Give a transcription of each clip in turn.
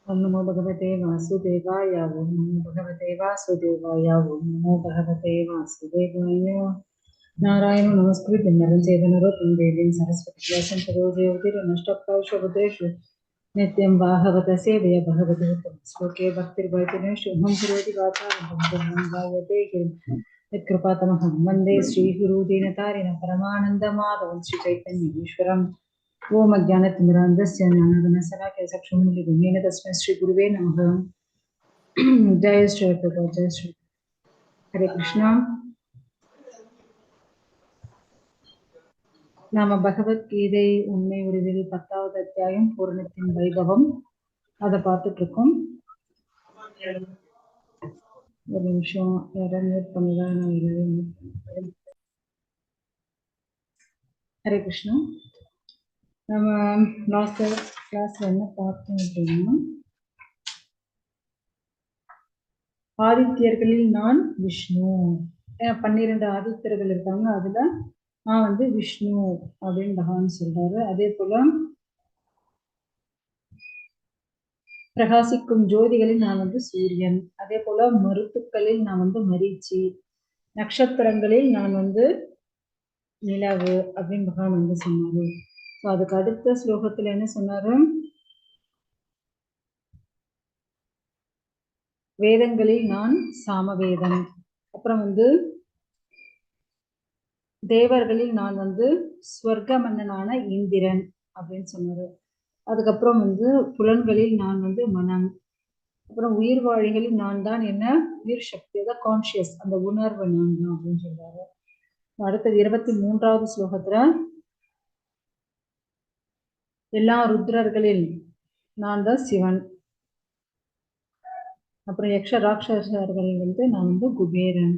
ओम नमो भगवते वासुदेवाय। ओम नमो भगवते वासुदेवाय। ओम नमो भगवते वासुदेवाय। नारायण नमस्कृत्य नरं चैव नरोत्तमं देवीं सरस्वतीं व्यासं ततो जयमुदीरनष्टप्रायश्च नित्यं भागवत सेवया भगवती श्लोके भक्तिर्भजनेषु शुभं करोति वाचारं गायते यत्कृपातमहं वन्दे श्रीगुरुदीनतारिणं परमानन्दमाधवं श्रीचैतन्येश्वरम्। ओम अज्ञानतिमिरान्धस्य ज्ञानागणशलाकया चक्षुरुन्मीलितं तस्मै श्रीगुरुवे नमः। जय श्री प्रभु, जय श्री हरे कृष्णा. நாம பகவத்கீதை உண்மை உருவில் 10வது அத்தியாயம் பூரணத்தின் வைபவம் அதை பார்த்துட்டு இருக்கோம். ஒரு நிமிஷம் மியூட் பண்ணிதான். ஹரே கிருஷ்ணா. நம்ம லாஸ்ட் கிளாஸ்ல என்ன பார்த்தோம் அப்படின்னா, ஆதித்யர்களில் நான் விஷ்ணு. 12 ஆதித்யர்கள் இருக்காங்க, அதுல நான் வந்து விஷ்ணு அப்படின்னு பகவான் சொல்றாரு. அதே போல பிரகாசிக்கும் ஜோதிகளில் நான் வந்து சூரியன். அதே போல மருத்துக்களில் நான் வந்து மரீச்சி. நட்சத்திரங்களில் நான் வந்து நிலவு அப்படின்னு பகவான் வந்து சொன்னாரு. ஸோ அதுக்கு அடுத்த ஸ்லோகத்துல என்ன சொன்னாரு, வேதங்களில் நான் சாமவேதன். அப்புறம் வந்து தேவர்களில் நான் வந்து ஸ்வர்க்க மன்னனான இந்திரன் அப்படின்னு சொன்னாரு. அதுக்கப்புறம் வந்து புலன்களில் நான் வந்து மனம். அப்புறம் உயிர் வாழிகளில் நான் தான் என்ன, உயிர் சக்தி, அதான் கான்சியஸ், அந்த உணர்வு நான் தான் அப்படின்னு சொல்றாரு. அடுத்தது 23வது ஸ்லோகத்துல எல்லா ருத்ரர்களில் நான் தான் சிவன். அப்புறம் யக்ஷ ராட்சசர்களில் வந்து நான் வந்து குபேரன்.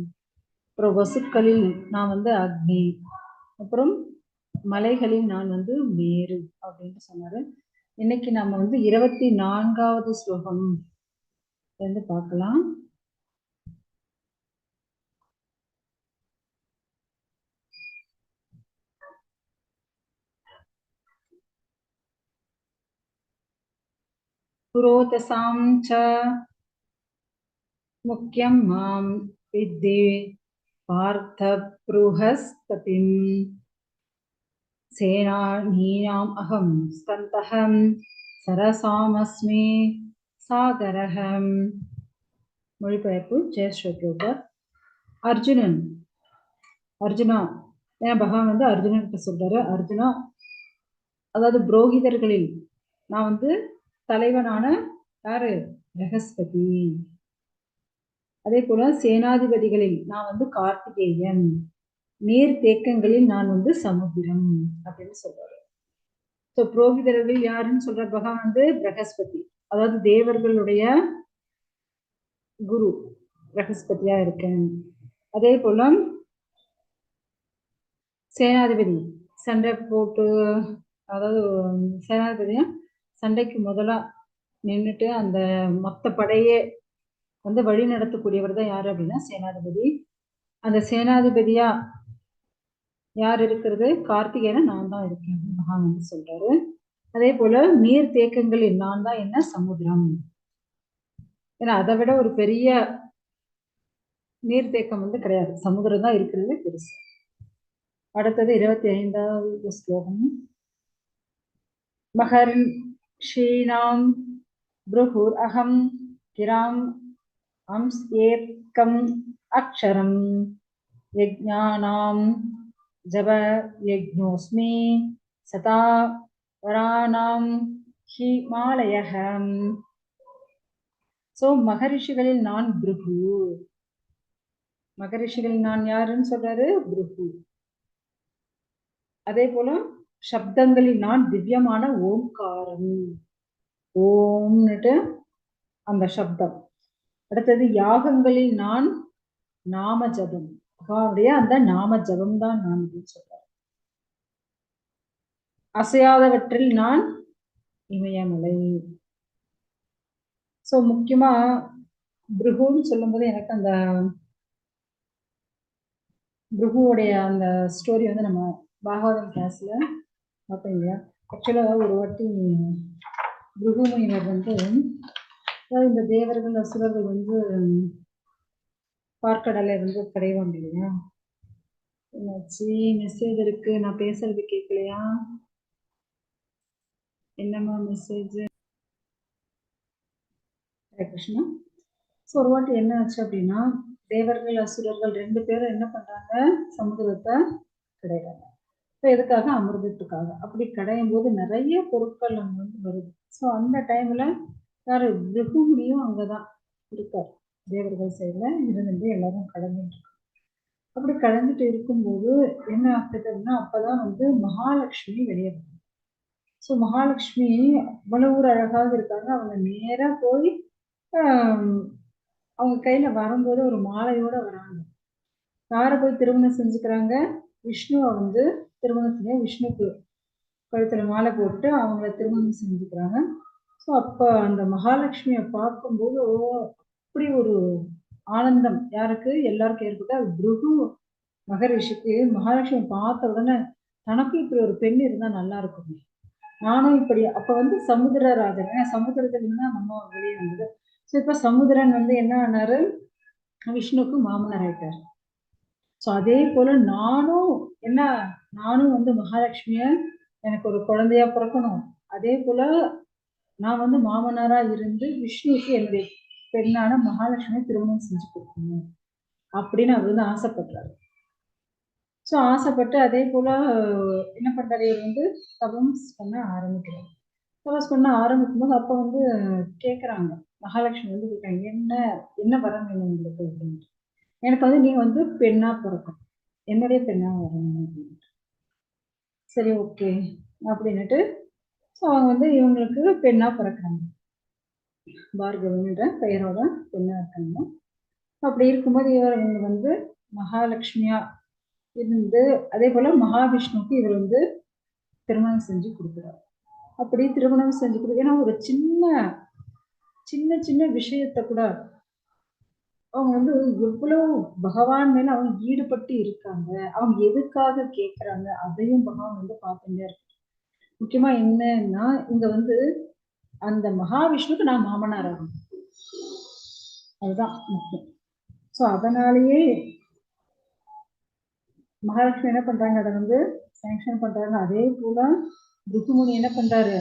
அப்புறம் வசுக்களில் நான் வந்து அக்னி. அப்புறம் மலைகளில் நான் வந்து மேரு அப்படின்னு சொன்னாரு. இன்னைக்கு நம்ம வந்து 24வது ஸ்லோகம் வந்து பார்க்கலாம். புரோதசாம் ச முக்கியம் மாம் வித்தி பார்த்த ப்ருஹஸ்பதிம் சேனானீனாம் அகம் ஸ்கந்தஹம் சரசாமஸ்மி சாகரஹம். மொழிபெயர்ப்பு ஜெயஸ்ரீ. அர்ஜுனா, ஏன் பகவான் வந்து அர்ஜுனன் சொல்றாரு, அர்ஜுனா அதாவது புரோகிதர்களில் நான் வந்து தலைவனான யாரு, பிரகஸ்பதி. அதே போல சேனாதிபதிகளில் நான் வந்து கார்த்திகேயன். நீர் தேக்கங்களில் நான் வந்து சமுத்திரம் அப்படின்னு சொல்றாரு. ஸோ புரோகிதர்கள் யாருன்னு சொல்ற பகவான் வந்து பிரகஸ்பதி, அதாவது தேவர்களுடைய குரு பிரகஸ்பதியா இருக்கேன். அதே போல சேனாதிபதி சண்டை போட்டு, அதாவது சேனாதிபதியா சண்டைக்கு முதலா நின்றுட்டு அந்த மொத்த படையே வந்து வழி நடத்தக்கூடியவர் தான் யாரு அப்படின்னா சேனாதிபதி. அந்த சேனாதிபதியா யார் இருக்கிறது, கார்த்திகேயன நான் தான் இருக்கேன் மகான் வந்து சொல்றாரு. அதே போல நீர் தேக்கங்களில் நான் தான் என்ன, சமுத்திரம். ஏன்னா அதை விட ஒரு பெரிய நீர்த்தேக்கம் வந்து கிடையாது, சமுதிரம் தான் இருக்கிறது பெருசு. அடுத்தது 25வது ஸ்லோகம். மகர்ஷீணாம் ப்ருஹுர் அகம் கிராம் ஏக்கம் அக்ஷரம் யஜ்ஞானாம் ஜப யஜ்ஞோஸ்மி சதா வராணாம் ஹிமாலயம். ஸோ மகரிஷிகளில் நான் ப்ருஹு. மகரிஷிகளில் நான் யாருன்னு சொல்றாரு, ப்ருஹு. அதே போல சப்தங்களில் நான் திவ்யமான ஓம்காரம், ஓம்னுட்டு அந்த சப்தம். அடுத்தது யாகங்களில் நான் நாம ஜபம், அவருடைய அந்த நாம ஜபம் தான் நான் அப்படின்னு சொல்றாரு. அசையாதவற்றில் நான் இமயமலை. ஸோ முக்கியமா ப்ருஹுன்னு சொல்லும் போது எனக்கு அந்த ப்ருஹுவோடைய அந்த ஸ்டோரி வந்து நம்ம பாகவதம் கிளாஸ்ல பார்த்தோம் இல்லையா. ஆக்சுவலா ஒரு வாட்டி ப்ருஹு முனிவர் வந்து அதாவது இந்த தேவர்கள் அசுரர்கள் வந்து பார்க்கடலை வந்து கிடைவாங்க இல்லையா? என்னாச்சு? மெசேஜ் இருக்கு, நான் பேசுறது கேட்கலையா? என்னம்மா மெசேஜ்? கிருஷ்ணா. ஸோ ஒரு வாட்டி என்ன ஆச்சு அப்படின்னா, தேவர்கள் அசுரர்கள் 2 பேரும் என்ன பண்றாங்க, சமுதிரத்தை கிடையாது. இப்போ எதுக்காக? அமிர்தத்துக்காக. அப்படி கடையும் போது நிறைய பொருட்கள் அங்கே வந்து வருது. ஸோ அந்த டைம்ல யாரு, பிருகுமுனியும் அங்கதான் இருக்கார். தேவர்கள் சைடுல இருந்து எல்லாரும் கடந்துட்டு இருக்காங்க. அப்படி கடந்துட்டு இருக்கும்போது என்ன ஆகுது அப்படின்னா, அப்பதான் வந்து மகாலட்சுமி வெளியே வருது. ஸோ மகாலட்சுமி அவ்வளவு ஒரு அழகாக இருக்காங்க. அவங்க நேரா போய் அவங்க கையில வரும்போது ஒரு மாலையோட வராங்க. யாரை போய் திருமணம் செஞ்சுக்கிறாங்க? விஷ்ணுவை வந்து திருமணம் செஞ்சு விஷ்ணுக்கு கழுத்துல மாலை போட்டு அவங்கள திருமணம் செஞ்சுக்கிறாங்க. ஸோ அப்போ அந்த மகாலட்சுமியை பார்க்கும்போது அப்படி ஒரு ஆனந்தம் யாருக்கு, எல்லாருக்கும் ஏற்பட்டு, அது பிருகு மகரிஷிக்கு மகாலட்சுமி பார்த்த உடனே தனக்கும் இப்படி ஒரு பெண் இருந்தா நல்லா இருக்குமே, நானும் இப்படி. அப்ப வந்து சமுத்திரராஜன், சமுத்திரத்துல இருந்தா நம்ம வெளியே வந்தது. ஸோ இப்ப சமுத்திரன் வந்து என்ன ஆனாரு, விஷ்ணுக்கு மாமனார் ஆயிட்டாரு. ஸோ அதே போல நானும் வந்து மகாலட்சுமிய எனக்கு ஒரு குழந்தையா பிறக்கணும், அதே போல நான் வந்து மாமனாரா இருந்து விஷ்ணுவுக்கு என்னுடைய பெண்ணான மகாலட்சுமியை திருமணம் செஞ்சு கொடுக்கணும் அப்படின்னு அவர் வந்து ஆசைப்படுறாரு. ஸோ ஆசைப்பட்டு அதே போல என்ன பண்றாரு, இவர் வந்து தபம் பண்ண ஆரம்பிக்கிறார். தபஸ் பண்ண ஆரம்பிக்கும் போது அப்ப வந்து கேட்குறாங்க, மகாலட்சுமி வந்து கேட்குறாங்க, என்ன வரம் வேணும் உங்களுக்கு அப்படின்ட்டு. எனக்கு வந்து நீங்க வந்து பெண்ணா பிறக்கணும், என்னுடைய பெண்ணா வரணும் அப்படின்ட்டு. சரி, ஓகே அப்படின்னுட்டு ஸோ அவங்க வந்து இவங்களுக்கு பெண்ணா பிறக்கிறாங்க. பார்கவின்ற பெயரோட பெண்ணா இருக்காங்க. அப்படி இருக்கும்போது இவங்க வந்து மகாலட்சுமியா இருந்து அதே போல மகாவிஷ்ணுக்கு இவர் வந்து திருமணம் செஞ்சு கொடுக்குறாரு. அப்படி திருமணம் செஞ்சு கொடுக்க, ஏன்னா ஒரு சின்ன சின்ன விஷயத்த கூட அவங்க வந்து எவ்வளவு பகவான் மேல அவங்க ஈடுபட்டு இருக்காங்க, அவங்க எதுக்காக கேட்கறாங்க, அதையும் பகவான் வந்து பார்த்துட்டே இருக்கு. முக்கியமா என்னன்னா, இங்க வந்து அந்த மகாவிஷ்ணுக்கு நான் மாமனார் ஆகணும், அதுதான் முக்கியம். ஸோ அதனாலேயே மகாலட்சுமி என்ன பண்றாங்க, அதை வந்து சாங்ஷன் பண்றாங்க. அதே போல ருக்குமுனி என்ன பண்றாரு,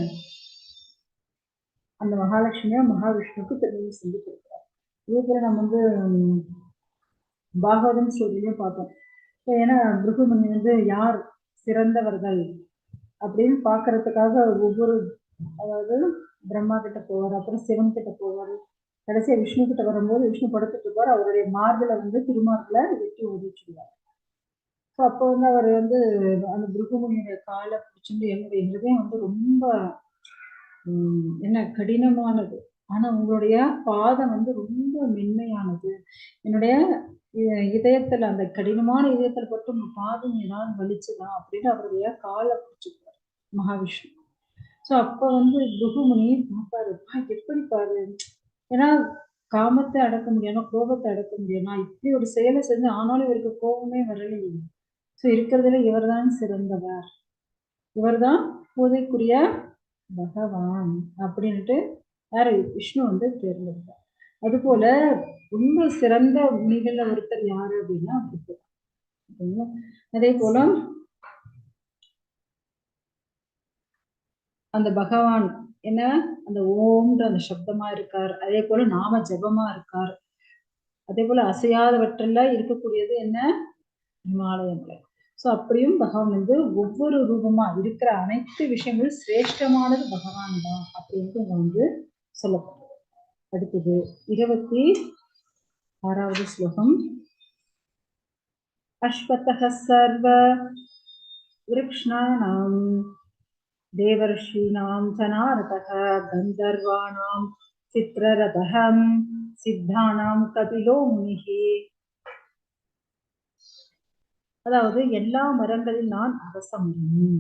அந்த மகாலட்சுமியா மகாவிஷ்ணுக்கு திருமணம் செஞ்சு கொடுக்குறாரு. இதே போல நம்ம வந்து பாகவதம் ஸ்டோரியிலையும் பார்த்தோம். ஏன்னா பிருகுமுனி வந்து யார் சிறந்தவர்கள் அப்படின்னு பார்க்கறதுக்காக ஒவ்வொரு, அதாவது பிரம்மா கிட்ட போவார், அப்புறம் சிவன் கிட்ட போவார், கடைசியா விஷ்ணு கிட்ட வரும்போது விஷ்ணு படுத்துட்டு இருப்பார், அவருடைய மார்பில வந்து திருமார்பில வெட்டி ஒதிச்சுடுவார். ஸோ அப்போ வந்து அவர் வந்து அந்த பிருகுமுனியுடைய காலை பிடிச்சிட்டு, என்னுடைய ஹிருதயம் வந்து ரொம்ப என்ன கடினமானது, ஆனா உங்களுடைய பாதம் வந்து ரொம்ப மென்மையானது, என்னுடைய இதயத்துல அந்த கடினமான இதயத்துல பட்டு உங்க பாதம் ஏதாவது வலிச்சுதான் அப்படின்னு அவருடைய காலை பிடிச்சிருப்பாரு மகாவிஷ்ணு. ஸோ அப்ப வந்து பிருகுமுனி பார்ப்பாரு, எப்படி பாரு, ஏன்னா காமத்தை அடக்க முடியும், கோபத்தை அடக்க முடியும், நான் இப்படி ஒரு செயலை செஞ்சு ஆனாலும் இவருக்கு கோபமே வரலையே. ஸோ இருக்கிறதுல இவர்தான் சிறந்தவர், இவர்தான் போதைக்குரிய பகவான் அப்படின்ட்டு யாரு, விஷ்ணு வந்து தேர்ந்தெடுத்தார். அது போல ரொம்ப சிறந்த முனிகள்ல ஒருத்தர் யாரு அப்படின்னா பிருகு. அதே போல அந்த பகவான் என்ன, அந்த ஓம்ன்ற அந்த சப்தமா இருக்கார், அதே போல நாம ஜபமா இருக்கார், அதே போல அசையாதவற்றெல்லாம் இருக்கக்கூடியது என்ன, இமாலயங்களை. ஸோ அப்படியும் பகவான் வந்து ஒவ்வொரு ரூபமா இருக்கிற அனைத்து விஷயங்களும் சிரேஷ்டமானது பகவான் தான் அப்படின்ட்டு இங்க வந்து சொல்லப்படுது. அடுத்தது 26வது ஸ்லோகம். அஸ்வத்தஹ சர்வ விருக்ஷ்ணானாம் தேவர்ஷீணாம் சனாரதஹ கந்தர்வாணாம் சித்ரரதஹம் சித்தானாம் கபிலோ முனிஹி. அதாவது எல்லா மரங்களில் நான் அரச மரம்.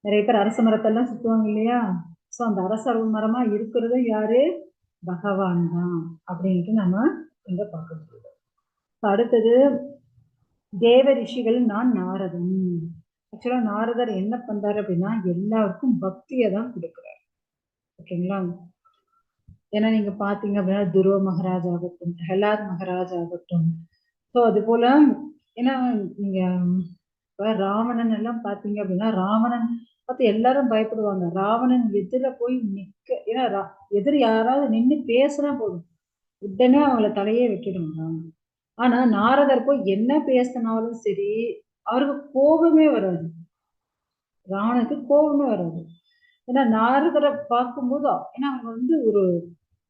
நிறைய பேர் அரச மரத்தெல்லாம் சுத்துவாங்க இல்லையா? ஸோ அந்த அரச மரமா இருக்கிறது யாரு, பகவான் தான் அப்படின்ட்டு நம்ம இங்க பார்க்க முடியும். அடுத்தது தேவ ரிஷிகள் நான் நாரதன். ஆக்சுவலா நாரதர் என்ன பண்றாரு அப்படின்னா எல்லாருக்கும் பக்தியை தான் கொடுக்குறாரு. ஓகேங்களா? ஏன்னா நீங்க பாத்தீங்க அப்படின்னா துருவ மகாராஜ் ஆகட்டும், பிரஹலாத் மகாராஜ் ஆகட்டும். ஸோ அது போல ஏன்னா நீங்க ராவணன் எல்லாம் பாத்தீங்க அப்படின்னா ராவணன் பார்த்து எல்லாரும் பயப்படுவாங்க. ராவணன் எதிர போய் நிக்க ஏன்னா எதிர் யாராவது நின்று பேசுனா போதும் உடனே அவங்கள தலையே வெட்டிடுவாங்க. ஆனா நாரதர் போய் என்ன பேசினாலும் சரி அவருக்கு கோபமே வராது. ராவணனுக்கு கோபமே வராது. ஏன்னா நாரதரை பார்க்கும்போது ஏன்னா அவங்க வந்து ஒரு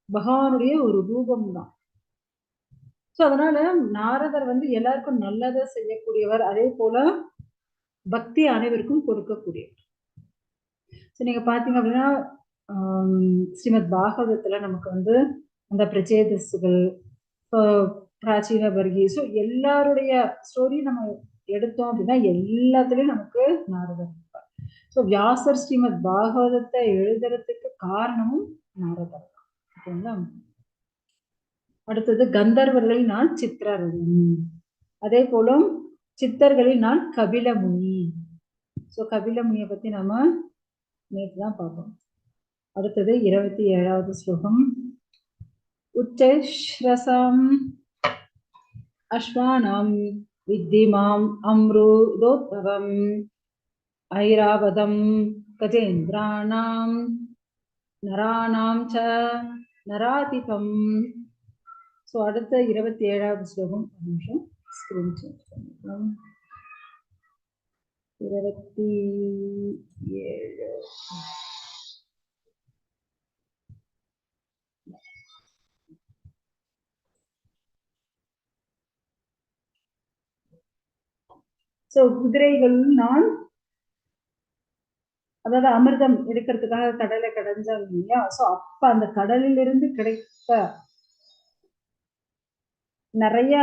பகவானுடைய ஒரு ரூபம் தான். ஸோ அதனால நாரதர் வந்து எல்லாருக்கும் நல்லதை செய்யக்கூடியவர், அதே போல பக்தி அனைவருக்கும் கொடுக்கக்கூடியவர். ஸோ நீங்க பாத்தீங்க அப்படின்னா ஸ்ரீமத் பாகவதத்துல நமக்கு வந்து அந்த பிரச்சேதஸ்கள், பிராச்சீன வர்கி, ஸோ எல்லாருடைய ஸ்டோரி நம்ம எடுத்தோம் அப்படின்னா எல்லாத்துலயும் நமக்கு நாரதர் இருப்பார். ஸோ வியாசர் ஸ்ரீமத் பாகவதத்தை எழுதுறதுக்கு காரணமும் நாரதர் தான். ஓகேங்களா? அடுத்தது கந்தர்வர்களில் நான் சித்திரரதன், அதே போல சித்தர்களில் நான் கபில முனி. ஸோ கபில முனியை பத்தி நம்ம நேற்று தான் பார்ப்போம். அடுத்தது 27வது ஸ்லோகம். உச்சஸ்ரசம் அஸ்வானாம் வித்திமாம் அம்ருதோத்பவம் ஐராவதம் கஜேந்திராணாம் நராணாம் ச நராதிபம். ஸோ அடுத்த 27வது ஸ்லோகம். ஒரு நிமிஷம் ஸ்கிரீன் சேஞ்ச் பண்ணிக்கலாம். 27. ஸோ குதிரைகள் நான் அதாவது அமிர்தம் எடுக்கிறதுக்காக கடலை கடைஞ்சாங்க இல்லையா? ஸோ அப்ப அந்த கடலிலிருந்து கிடைத்த நிறைய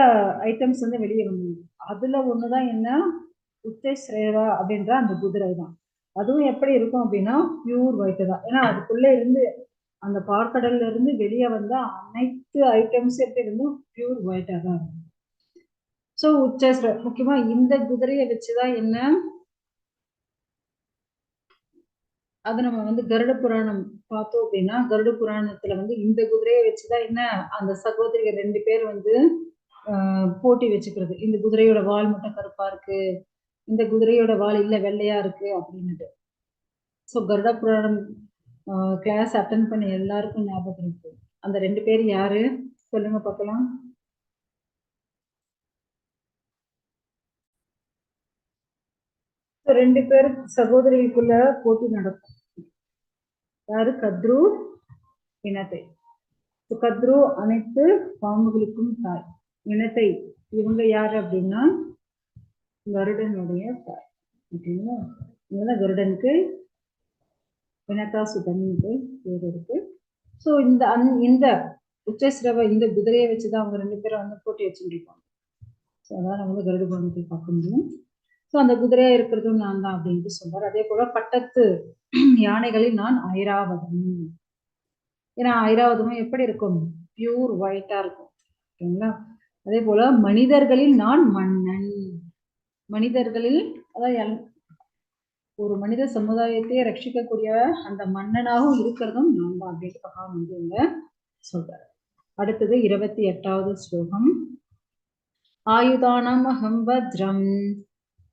ஐட்டம்ஸ் வந்து வெளியே வந்தது. அதுல ஒண்ணுதான் என்ன, உச்சஸ்ரேவா அப்படின்ற அந்த குதிரை தான். அதுவும் எப்படி இருக்கும் அப்படின்னா பியூர் ஒயிட் தான். ஏன்னா அதுக்குள்ள இருந்து அந்த பார்க்கடல்ல இருந்து வெளியே வந்த அனைத்து ஐட்டம்ஸ் எப்படி இருந்தும் பியூர் ஒயிட்டா தான் இருக்கும். ஸோ உச்சஸ்ர முக்கியமா இந்த குதிரையை வச்சுதான் என்ன, அது நம்ம வந்து கருட புராணம் பார்த்தோம் அப்படின்னா கருட புராணத்துல வந்து இந்த குதிரையை வச்சுதான் என்ன அந்த சகோதரிகள் 2 பேர் வந்து போட்டி வச்சுக்கிறது. இந்த குதிரையோட வால் மட்டும் கருப்பா இருக்கு, இந்த குதிரையோட வால் இல்ல வெள்ளையா இருக்கு அப்படின்னுட்டு. ஸோ கருட புராணம் கிளாஸ் அட்டன் பண்ணி எல்லாருக்கும் ஞாபகம் இருக்கு. அந்த 2 பேர் யாரு சொல்லுங்க பார்க்கலாம். ரெண்டு பேர் சகோதரிகளுக்குள்ள போட்டி நடக்கும். யாரு? கத்ரு இனத்தை. கத்ரு அனைத்து பாம்புகளுக்கும் தாய். இனத்தை இவங்க யாரு அப்படின்னா கருடனுடைய தாய். ஓகேங்களா? இவங்க கருடனுக்கு வினதா சுதன் பேர் இருக்கு. ஸோ இந்த உச்சஸ்ரவ இந்த குதிரையை வச்சுதான் அவங்க 2 பேரும் வந்து போட்டி வச்சுருப்பாங்க. ஸோ அதான் நம்ம வந்து கருட புராணத்தை பார்க்க முடியும். ஸோ அந்த குதிரையா இருக்கிறதும் நான் தான் அப்படின்ட்டு சொல்றாரு. அதே போல பட்டத்து யானைகளில் நான் ஐராவதம். ஏன்னா ஐராவதமும் எப்படி இருக்கும், பியூர் ஒயிட்டா இருக்கும். ஓகேங்களா? அதே போல மனிதர்களில் நான் மன்னன். மனிதர்களில் அதாவது ஒரு மனித சமுதாயத்தை ரட்சிக்கக்கூடிய அந்த மன்னனாகவும் இருக்கிறதும் நான் தான் அப்படின்ட்டு பகவான் வந்து இங்க சொல்றாரு. அடுத்தது 28வது ஸ்லோகம். ஆயுதானாம் அஹம் வஜ்ரம்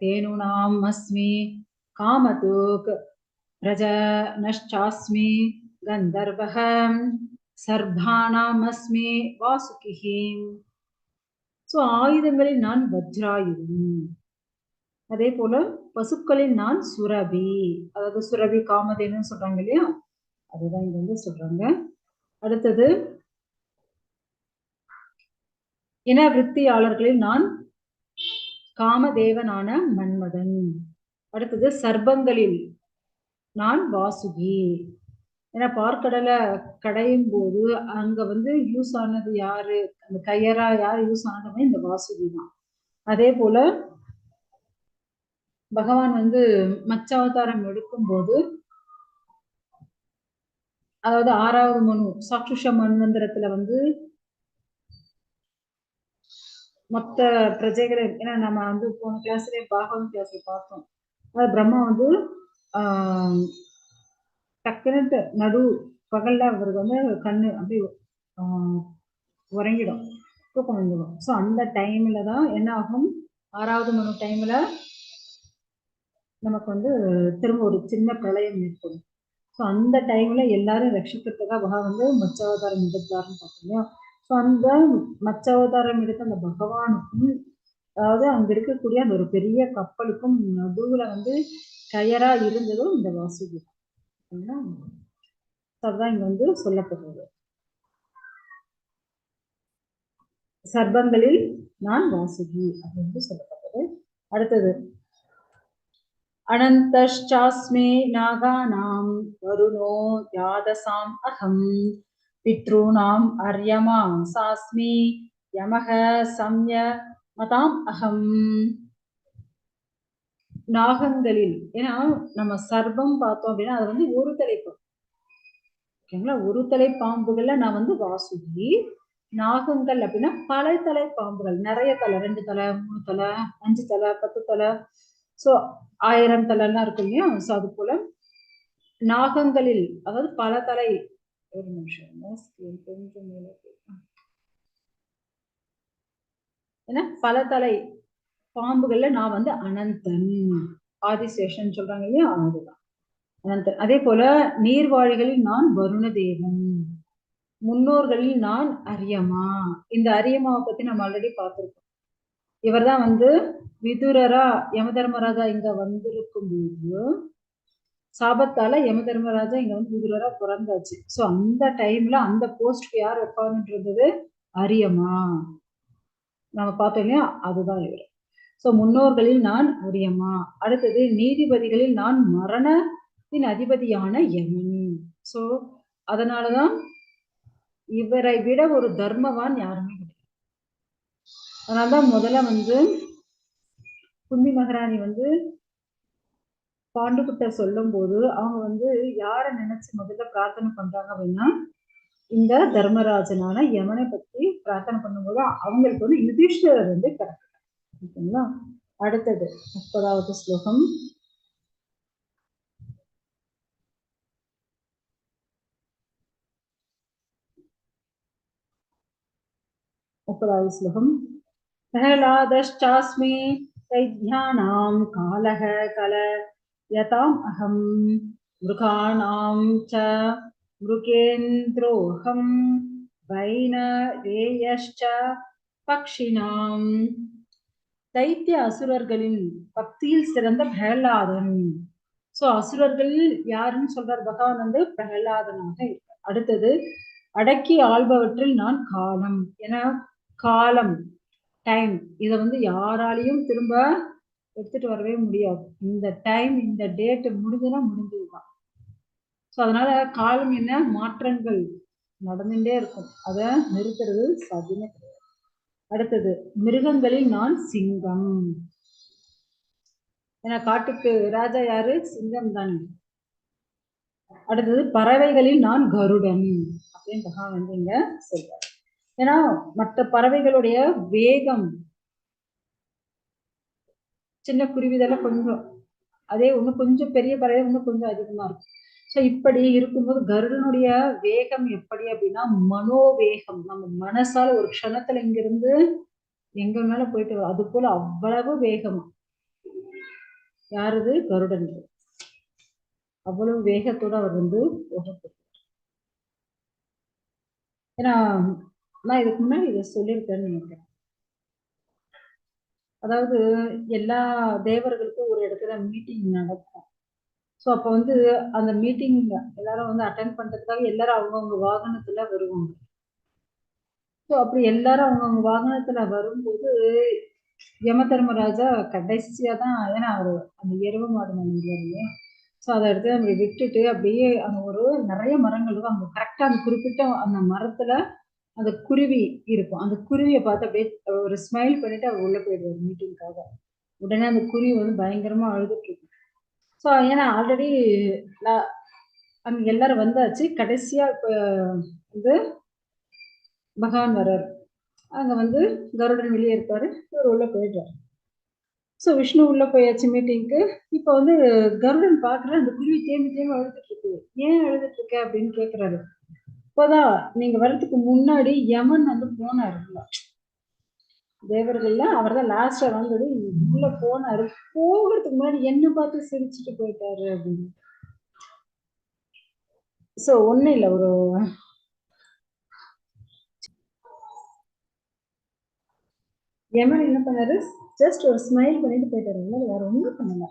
தேனுனாம் அஸ்மி காமதூக் பிரஜனஷ்சாஸ்மி கந்தர்வஹம் சர்பானாம் அஸ்மி வாசுகிஹி. ஸோ ஆயுதங்களில் நான் வஜ்ராயுதம், அதே போல பசுக்களில் நான் சுரபி, அதாவது சுரபி காமதேனு சொல்றாங்க இல்லையா, அதுதான் இங்க வந்து சொல்றாங்க. அடுத்தது இன விருத்தியாளர்களில் நான் காமதேவனான மன்மதன். அடுத்தது சர்பங்களில் நான் வாசுகி. ஏன்னா பார்க்கடலை கடையும் போது அங்க வந்து யூஸ் ஆனது யாரு, அந்த கையரா யார் யூஸ் ஆனதுமே இந்த வாசுகி தான். அதே போல பகவான் வந்து மச்சாவதாரம் எடுக்கும் போது அதாவது 6வது மனு சாட்சுஷ மன்வந்திரத்துல வந்து மொத்த பிரஜைகளை, ஏன்னா நம்ம வந்து போன கிளாஸ்லயே பாகவன் கிளாஸ்ல பார்த்தோம். அது பிரம்மா வந்து டக்குன்னு பகல்ல அவருக்கு வந்து கண்ணு அப்படியே உறங்கிடும், தூக்கம் வந்துடும். ஸோ அந்த டைம்ல தான் என்ன ஆகும், 6வது மணி டைம்ல நமக்கு வந்து திரும்ப ஒரு சின்ன பிரளயம் ஏற்படும். ஸோ அந்த டைம்ல எல்லாரும் ரட்சிக்கிறதுக்காக பகவான் வந்து மச்சாவதாரம் எடுத்தாருன்னு பார்த்தோம். ஸோ அந்த மச்சாவதாரம் எடுத்த அந்த பகவானுக்கும், அதாவது அங்க இருக்கக்கூடிய அந்த ஒரு பெரிய கப்பலுக்கும் நடுவுல வந்து கயரா இருந்ததும் இந்த வாசுகி. அதுதான் இங்க வந்து சொல்லப்படுறது. சர்பங்களில் நான் வாசுகி அப்படின்னு சொல்லப்பட்டது. அடுத்தது अनन्तश्चास्मि नागानां वरुणो द्वादशाम् अहम् पितॄणाम् अर्यमा सास्मि यमः संयमताम् अहम्. நாகங்களில், ஏன்னா நம்ம சர்பம் பார்த்தோம் அப்படின்னா அது வந்து ஒரு தலை பாம்பு, ஓகேங்களா? ஒரு தலை பாம்புகள்ல நான் வந்து வாசுகி. நாகங்கள் அப்படின்னா பல தலை பாம்புகள், நிறைய தலை, 2 தலை, 3 தலை, 5 தலை, 10 தலை, ஸோ 1000 தலைலாம் இருக்கும் இல்லையா? ஸோ அது போல நாகங்களில், அதாவது பல தலை, ஒரு நிமிஷம் கொஞ்சம் ஏன்னா பல தலை பாம்புகள்ல நான் வந்து அனந்தன், ஆதிசேஷன் சொல்றாங்க இல்லையா? அதுதான் அனந்தன். அதே போல நீர்வாழிகளில் நான் வருணதேவன், முன்னோர்களில் நான் அரியமா. இந்த அரியமாவை பத்தி நம்ம ஆல்ரெடி பார்த்திருக்கோம். இவர் தான் வந்து விதுரரா யமதர்மராஜா இங்க வந்திருக்கும் போது சாபத்தால யமதர்மராஜா இங்க வந்து விதுரரா பிறந்தாச்சு. ஸோ அந்த டைம்ல அந்த போஸ்ட்க்கு யார் உட்கார்ந்துட்டு இருந்தது? அரியமா. நம்ம பார்த்தோம் இல்லையா? அதுதான் இவர். ஸோ முன்னோர்களில் நான் அரியமா. அடுத்தது நீதிபதிகளில் நான் மரணத்தின் அதிபதியான யமன். ஸோ அதனாலதான் இவரை விட ஒரு தர்மவான் யாருமே கிடையாது. அதனால்தான் முதல்ல வந்து குந்தி மகாராணி வந்து பாண்டுகிட்ட சொல்லும் போது அவங்க வந்து யார நினைச்சு முதல்ல பிரார்த்தனை பண்றாங்க அப்படின்னா, இந்த தர்மராஜனான யமனை பத்தி பிரார்த்தனை பண்ணும்போது அவங்களுக்கு வந்து யுதிஷ்டர் வந்து கிடைக்கும். அடுத்தது 30வது ஸ்லோகம். प्रहलादश्चास्मि दैत्यानां कालः कलयताम् अहं मृगाणां च मृगेन्द्रोऽहं வைனரேயश्च பக்ஷினாம். தைத்திய அசுரர்களின் பக்தியில் சிறந்த பிரகலாதன். சோ அசுரர்கள் யாருன்னு சொல்றார் பகவான் வந்து பிரகலாதனாக இருக்கார். அடுத்தது அடக்கி ஆள்பவற்றில் நான் காலம், ஏன்னா காலம் டைம் இதை வந்து யாராலையும் திரும்ப எடுத்துட்டு வரவே முடியாது. இந்த டைம் இந்த டேட் முடிஞ்சுன்னா முடிஞ்சதுதான். ஸோ அதனால காலம் என்ன மாற்றங்கள் நடந்துட்டே இருக்கும், அதை நிறுத்துறது சாத்தியமே கிடையாது. அடுத்தது மிருகங்களில் நான் சிங்கம், ஏன்னா காட்டுக்கு ராஜா யாரு? சிங்கம் தான். அடுத்தது பறவைகளில் நான் கருடன் அப்படின்னு பகவான் வந்து இங்க சொல்றாரு. ஏன்னா மற்ற பறவைகளுடைய வேகம், சின்ன குருவிதெல்லாம் கொஞ்சம், அதே ஒண்ணு கொஞ்சம் பெரிய பறவை இன்னும் கொஞ்சம் அதிகமா இருக்கும். ஸோ இப்படி இருக்கும்போது கருடனுடைய வேகம் எப்படி அப்படின்னா மனோவேகம், நம்ம மனசால ஒரு க்ஷணத்துல இங்கிருந்து எங்க வேணாலும் போயிட்டு வரும், அது போல அவ்வளவு வேகமா யாருது? கருடன். அவ்வளவு வேகத்தோட அவர் வந்து போகப்படுறார். ஏன்னா நான் இதுக்கு முன்னாடி இதை சொல்லியிருக்கேன்னு நினைக்கிறேன். அதாவது எல்லா தேவர்களுக்கும் ஒரு இடத்துல மீட்டிங் நடக்கும். ஸோ அப்போ வந்து அந்த மீட்டிங் எல்லாரும் வந்து அட்டென்ட் பண்றதுக்காக எல்லாரும் அவங்கவுங்க வாகனத்துல வருவாங்க. ஸோ அப்படி எல்லாரும் அவங்கவுங்க வாகனத்துல வரும்போது யம தர்மராஜா கடைசியா தான், ஏன்னா அவரு அந்த எருவ மாடு இல்லையா, ஸோ அதை எடுத்து அப்படி விட்டுட்டு அப்படியே அங்க ஒரு நிறைய மரங்கள் இருக்கும், அங்க கரெக்டா அந்த குறிப்பிட்ட அந்த மரத்துல அந்த குருவி இருக்கும். அந்த குருவியை பார்த்து அப்படியே ஒரு ஸ்மைல் பண்ணிட்டு அவர் உள்ள போயிடுவார் மீட்டிங்காக. உடனே அந்த குருவி வந்து பயங்கரமா அழுதுட்டு இருக்கும். ஸோ ஏன்னா ஆல்ரெடி அங்க எல்லாரும் வந்தாச்சு, கடைசியா இப்ப வந்து பகவான் வர்றாரு. அங்க வந்து கருடன் வெளியே இருப்பாரு, இவர் உள்ள போயிடுறாரு. ஸோ விஷ்ணு உள்ள போயாச்சு மீட்டிங்க்கு. இப்போ வந்து கருடன் பார்க்குற அந்த குருவி தேம்பி தேம்பி அழுதுட்டு இருக்கு. ஏன் அழுதுட்டு இருக்க அப்படின்னு கேட்குறாரு. இப்போதான் நீங்க வர்றதுக்கு முன்னாடி யமன் வந்து போனாரு. தேவர்கள்ல அவர் தான் லாஸ்டா வந்தது. உள்ள போனாரு. போகிறதுக்கு முன்னாடி என்ன பார்த்து சிரிச்சுட்டு போயிட்டாரு அப்படின்னு. ஸோ ஒன்றும் இல்லை, ஒரு யமன் என்ன பண்ணாரு, ஜஸ்ட் ஒரு ஸ்மைல் பண்ணிட்டு போயிட்டாரு. வேற ஒன்றும் பண்ணல.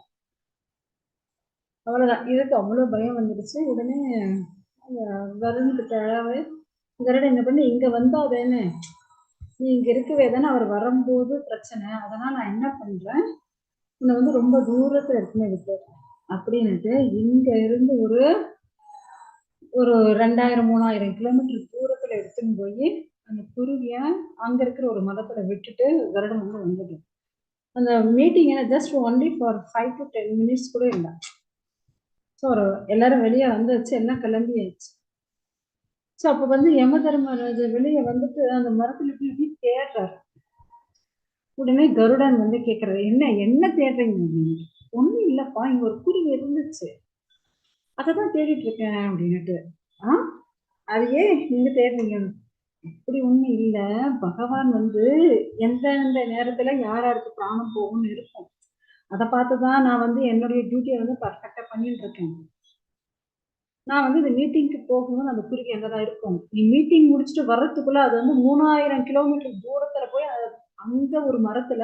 அவ்வளவுதான். இதுக்கு அவ்வளவு பயம் வந்துடுச்சு. உடனே வருண்கிட்ட கருடன் என்ன பண்ணி, இங்க வந்தாதேன்னு, நீ இங்க இருக்கவே தானே, அவர் வரும்போது பிரச்சனை, அதனால நான் என்ன பண்றேன், உன்னை வந்து ரொம்ப தூரத்துல இருக்குன்னு விட்டு அப்படின்னுட்டு இங்க இருந்து ஒரு ஒரு 2000-3000 கிலோமீட்டர் தூரத்துல எடுத்துன்னு போய் அந்த குருவிய அங்க இருக்கிற ஒரு மரத்துல விட்டுட்டு கருடன் வந்து வந்துடு. அந்த meeting just only for 5 to 10 minutes கூட இல்லை. ஸோ எல்லாரும் வெளியே வந்துச்சு, எல்லாம் கிளம்பியாச்சு. ஸோ அப்போ வந்து யம தர்மராஜா வெளியே வந்துட்டு அந்த மரத்துல இப்படி தேடுறாரு. உடனே கருடன் வந்து கேட்கறாரு, என்ன தேடுறீங்க அப்படின்னு. ஒண்ணும் இல்லப்பா, இங்க ஒரு குருவி இருந்துச்சு, அதைதான் தேடிட்டு இருக்கேன் அப்படின்னுட்டு. அதையே நீங்க தேடுறீங்க? அப்படி ஒண்ணும் இல்ல, பகவான் வந்து எந்தெந்த நேரத்துல யாருக்கு பிராணம் போகும்னு இருக்கும், அதை பார்த்துதான் நான் வந்து என்னுடைய டியூட்டியை வந்து பர்ஃபெக்டா பண்ணிட்டு இருக்கேன். நான் வந்து இந்த மீட்டிங்க்கு போகும்போது அந்த குருவி அங்கதான் இருக்கும். நீ மீட்டிங் முடிச்சுட்டு வர்றதுக்குள்ள அது வந்து 3000 கிலோமீட்டர் தூரத்துல போய் அங்க ஒரு மரத்துல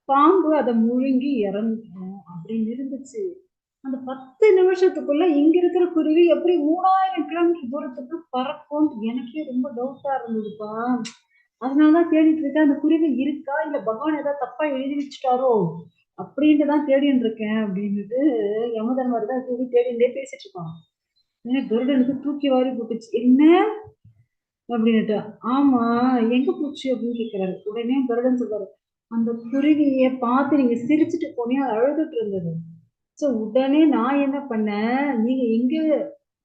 பாம்பு அதை முழுங்கி இறந்துடும் அப்படின்னு இருந்துச்சு. அந்த 10 நிமிஷத்துக்குள்ள இங்க இருக்கிற குருவி எப்படி 3000 கிலோமீட்டர் தூரத்துக்கு பறக்கும், எனக்கே ரொம்ப டவுட்டா இருந்ததுப்பா. அதனாலதான் தேடிட்டு இருக்கேன், அந்த குருவி இருக்கா இல்ல பகவான் ஏதாவது தப்பா எழுதி வச்சுட்டாரோ அப்படின்ட்டு தான் தேடின்னு இருக்கேன் அப்படின்னுட்டு யமதர்மர் தான் குருவி தேடிண்டே பேசிட்டு இருப்பான். கருடனுக்கு தூக்கி வாரி போட்டுச்சு. என்ன அப்படின்னுட்டு. ஆமா, எங்க போச்சு அப்படின்னு கேட்கிறாரு. உடனே கருடன் சொல்றாரு, அந்த குருவியை பார்த்து நீங்க சிரிச்சுட்டு போனீங்க, அழுதுட்டு இருந்தது. சோ உடனே நான் என்ன பண்ணேன், நீங்க எங்க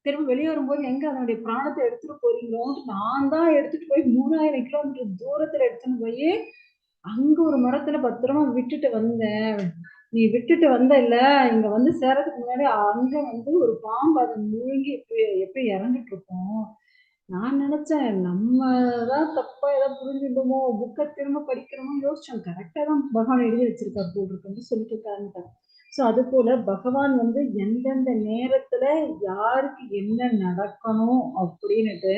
திரும்ப வெளியே வரும்போது எங்க அதனுடைய பிராணத்தை எடுத்துட்டு போறீங்களோ, நான் தான் எடுத்துட்டு போய் 3000 கிலோமீட்டர் தூரத்துல எடுத்துன்னு போய் அங்க ஒரு மரத்துல பத்திரமா விட்டுட்டு வந்தேன். நீ விட்டுட்டு வந்த இல்ல, இங்க வந்து சேரத்துக்கு முன்னாடி அங்க வந்து ஒரு பாம்பு அதை முழுங்கி எப்படி இறந்துட்டு இருக்கோம். நான் நினைச்சேன் நம்மதான் தப்பா ஏதாவது புரிஞ்சுட்டோமோ, புக்கை திரும்ப படிக்கிறோமோ யோசிச்சோம். கரெக்டா தான் பகவான் எழுதி வச்சிருக்காரு போல் இருக்குன்னு சொல்லிட்டு உட்கார்ந்துட்டேன். சோ அது போல பகவான் வந்து எந்தெந்த நேரத்துல யாருக்கு என்ன நடக்கணும் அப்படின்னுட்டு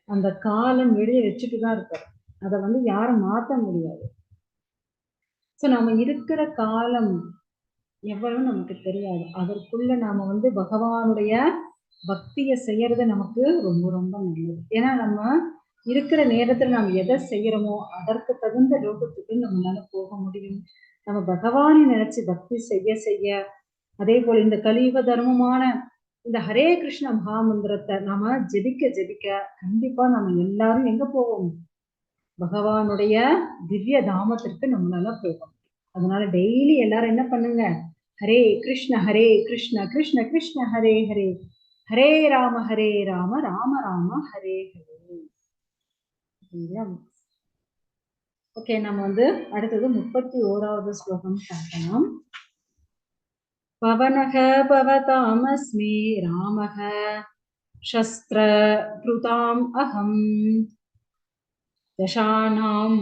அந்த காலம் எழுதி வச்சுட்டுதான் இருக்காரு. அதை வந்து யாரும் மாத்த முடியாது. சோ நம்ம இருக்கிற காலம் எவ்வளவு நமக்கு தெரியாது. அதற்குள்ள நாம வந்து பகவானுடைய பக்தியை செய்யறது நமக்கு ரொம்ப ரொம்ப நல்லது. ஏன்னா நம்ம இருக்கிற நேரத்துல நாம் எதை செய்யறோமோ அதற்கு தகுந்த லோகத்துக்கு நம்மளால போக முடியும். நம்ம பகவானை நினைச்சு பக்தி செய்ய செய்ய, அதே போல இந்த கலியுக தர்மமான இந்த ஹரே கிருஷ்ண மகாமந்திரத்தை நாம ஜெபிக்க ஜெபிக்க கண்டிப்பா நம்ம எல்லாரும் எங்க போவோம், பகவானுடைய திவ்ய தாமத்திற்கு நம்மளால போகும். அதனால டெய்லி எல்லாரும் என்ன பண்ணுங்க, ஹரே கிருஷ்ண கிருஷ்ண கிருஷ்ண ஹரே ஹரே, ஹரே ராம ராம ராம ஹரே ஹரே. ஓகே, நம்ம வந்து அடுத்தது 31வது ஸ்லோகம் பார்க்கலாம். பவனக பவதாமஸ்மி ராமக சஸ்திர கிருதாம் அகம் தசானாம்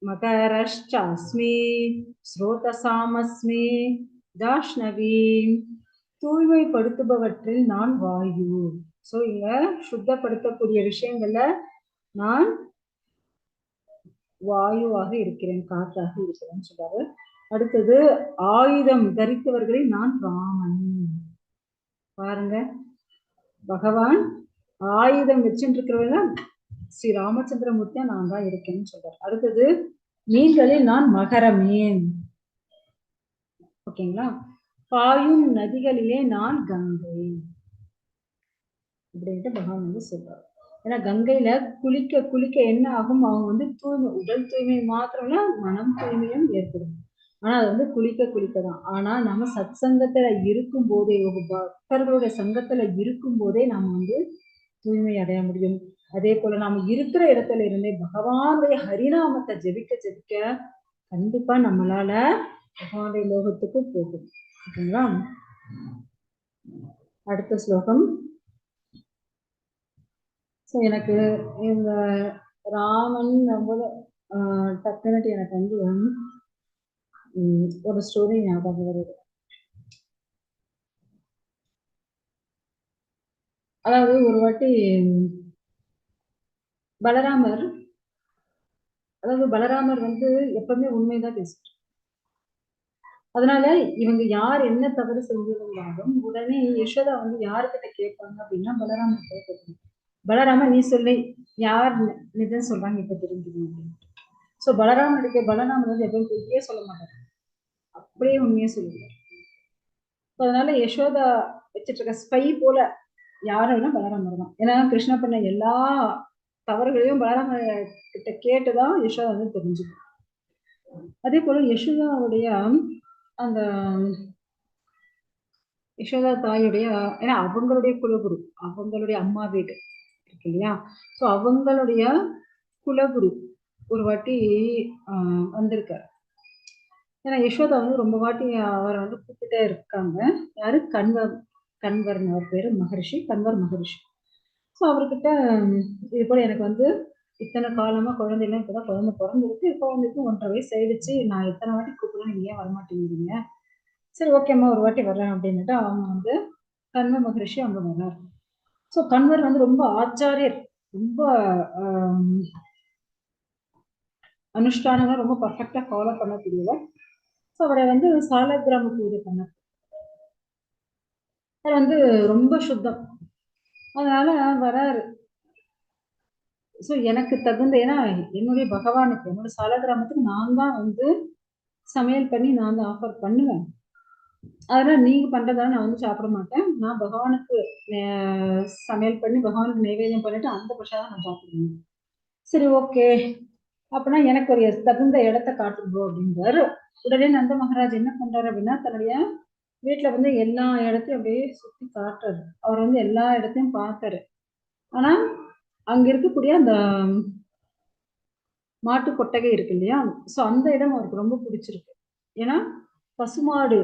மகரஷ்சாஸ்மி ஸ்ரோதசாமஸ்மி ஜாஷ்ணவி. தூய்மைப்படுத்துபவற்றில் நான் வாயு. சோ இங்க சுத்தப்படுத்தக்கூடிய விஷயங்கள்ல நான் வாயுவாக இருக்கிறேன், காற்றாக இருக்கிறேன்னு சொல்றாரு. அடுத்தது ஆயுதம் தரித்தவர்களை நான் ராமன். பாருங்க, பகவான் ஆயுதம் வச்சுட்டு இருக்கிறவங்க ஸ்ரீ ராமச்சந்திரமூர்த்தியா நான் தான் இருக்கேன்னு சொல்றாரு. அடுத்தது மீன்களில் நான் மகரமேன். ஓகேங்களா. பாயும் நதிகளிலே நான் கங்கை அப்படின்ட்டு பகவான் வந்து சொல்றாரு. ஏன்னா கங்கையில குளிக்க குளிக்க என்ன ஆகும், அவங்க வந்து தூய்மை, உடல் தூய்மை மாத்திரம் இல்ல மனம் தூய்மையும் ஏற்படும். ஆனா அது வந்து குளிக்க குளிக்கதான். ஆனா நம்ம சத் சங்கத்துல இருக்கும் போதே, ஒரு பக்தர்களுடைய சங்கத்துல இருக்கும் போதே நாம வந்து தூய்மை அடைய முடியும். அதே போல நாம இருக்கிற இடத்துல இருந்தே பகவானுடைய ஹரிநாமத்தை ஜெபிக்க ஜெபிக்க கண்டிப்பா நம்மளால பகவானுடைய லோகத்துக்கு போகும். ஓகேங்களா? அடுத்த ஸ்லோகம். ஸோ எனக்கு இந்த ராமன் போது டக்குனு எனக்கு வந்து ஒரு ஸ்டோரி ஞாபகம் வருது. அதாவது ஒரு வாட்டி பலராமர் வந்து எப்பவுமே உண்மைதான் பேசுறாரு. அதனால இவங்க யார் என்ன தவறு செஞ்சிருந்தாலும் உடனே யசோதா வந்து யாருக்கிட்ட கேட்பாங்க அப்படின்னா பலராமர் கேட்பாங்க. பலராமர் நீ சொல்லி யார் நிஜம் சொல்றாங்க இப்ப தெரிஞ்சுக்கணும். ஸோ பலராமர் வந்து எப்பவும் பொய்யே சொல்ல மாட்டாரு, அப்படியே உண்மையே சொல்லுவார். அதனால யசோதா வச்சிட்டு இருக்க ஸ்பை போல யாருன்னா பலராமர் தான். ஏன்னா கிருஷ்ணா பண்ண எல்லா தவறுகளையும் பலராமர் கிட்ட கேட்டுதான் யசோதா வந்து தெரிஞ்சுக்கணும். அதே போல யசோதாவுடைய அந்த யசோதா தாயுடைய, ஏன்னா அவங்களுடைய குலகுரு, அவங்களுடைய அம்மா வீடு இருக்கு இல்லையா, ஸோ அவங்களுடைய குலகுரு ஒரு வாட்டி வந்திருக்காரு. ஏன்னா யசோதா வந்து ரொம்ப வாட்டி அவரை வந்து கூப்பிட்டே இருக்காங்க. யாரு? கண்வர்னு அவர் பேரு மகரிஷி, கண்வர் மகரிஷி. ஸோ அவர்கிட்ட இது போல எனக்கு வந்து இத்தனை காலமா குழந்தைலாம் இப்பதான் குழந்தை பிறந்திருக்கு, இப்போ வந்துட்டு 1.5 வயசு ஆயிடுச்சு, நான் எத்தனை வாட்டி கூப்பிடுறேன், நீங்க ஏன் வரமாட்டேங்கிறீங்க? சரி ஓகேம்மா ஒரு வாட்டி வர்றேன் அப்படின்னுட்டு அவங்க வந்து கண்வ மகரிஷி அங்க வர்றாரு. ஸோ கண்வர் வந்து ரொம்ப ஆச்சாரியர், ரொம்ப அனுஷ்டானங்கள் ரொம்ப பர்ஃபெக்டா ஃபாலோ பண்ணக்கூடியவர். ஸோ அவரை வந்து சாலக்கிராம பூஜை பண்ண அவர் வந்து ரொம்ப சுத்தம். அதனால வராரு. ஸோ எனக்கு தகுந்த, ஏன்னா என்னுடைய பகவானுக்கு, என்னோட சாலக்கிராமத்துக்கு நான் தான் வந்து சமையல் பண்ணி நான் தான் ஆஃபர் பண்ணுவேன். அதனால நீங்க பண்றதால நான் வந்து சாப்பிட மாட்டேன். நான் பகவானுக்கு சமையல் பண்ணி பகவானுக்கு நைவேத்தியம் பண்ணிட்டு அந்த பிரசாதம் நான் சாப்பிடுவேன். சரி ஓகே, அப்படின்னா எனக்கு ஒரு தகுந்த இடத்த காட்டுங்க அப்படின்றாரு. உடனே நந்த மகாராஜ் என்ன பண்றாரு அப்படின்னா தன்னுடைய வீட்டுல வந்து எல்லா இடத்தையும் அப்படியே சுத்தி காட்டுறாரு. அவர் வந்து எல்லா இடத்தையும் பார்த்தாரு. ஆனா அங்க இருக்கக்கூடிய அந்த மாட்டு கொட்டகை இருக்கு இல்லையா, சோ அந்த இடம் அவருக்கு ரொம்ப பிடிச்சிருக்கு. ஏன்னா பசுமாடு